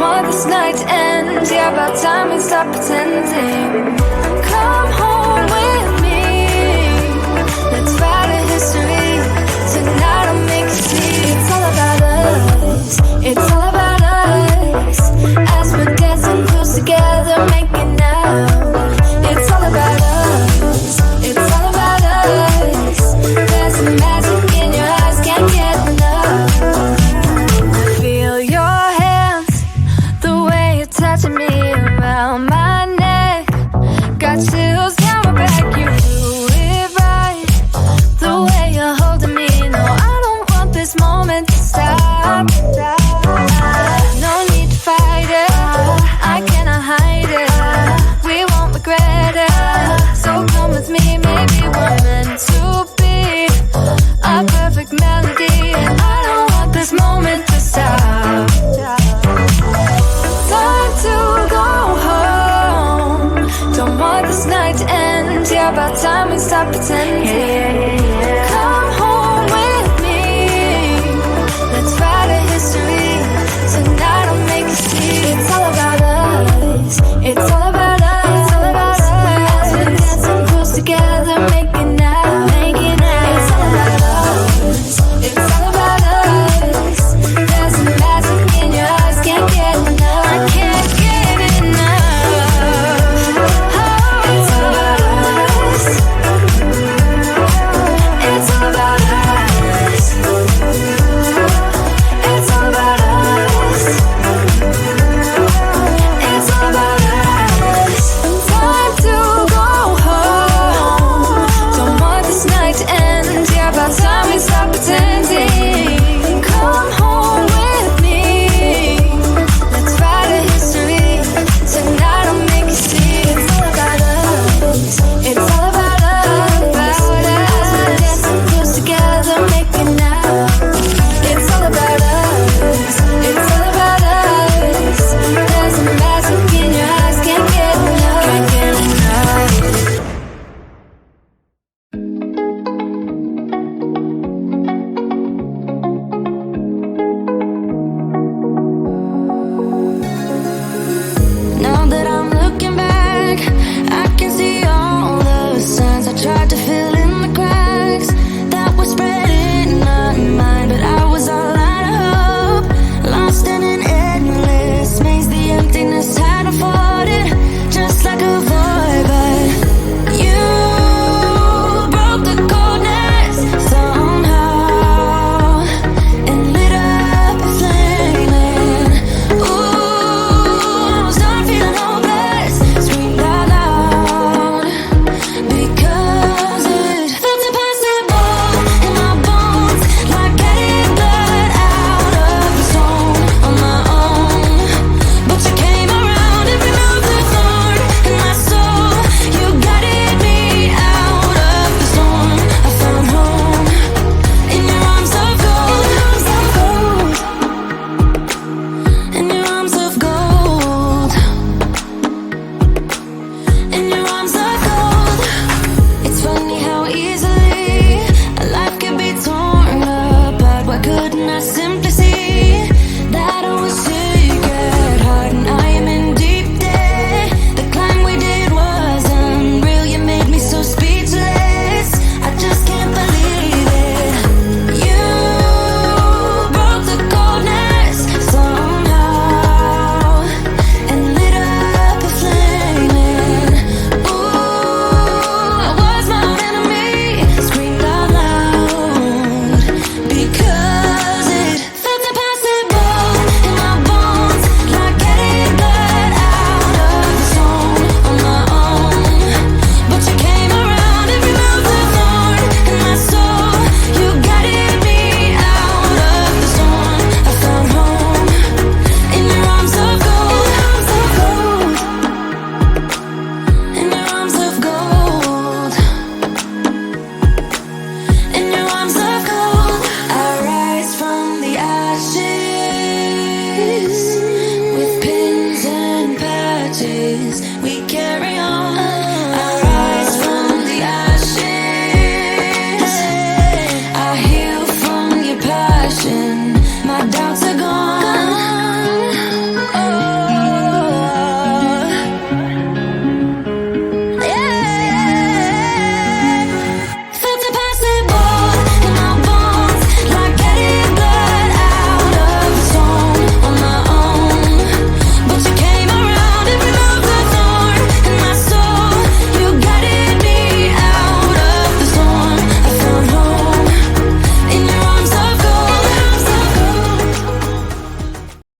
want this night to end. Yeah, about time we stop pretending. Come home with me. Let's write a history. Tonight I'll make you see. It's all about us. It's all about us. As we're dancing close together, making out. It's all about us. It's all about us. There's some magic in your eyes, can't get enough. Feel your hands, the way you're touching me around my neck. Got chills down my back, you do it right. The way you're holding me, no, I don't want this moment to stop. No need to fight it, I cannot hide it. We won't regret it, so come with me. Maybe we're meant to be a perfect melody, and I don't want this moment to stop. Time to go home. Don't want this night to end. Yeah, about time we stop pretending.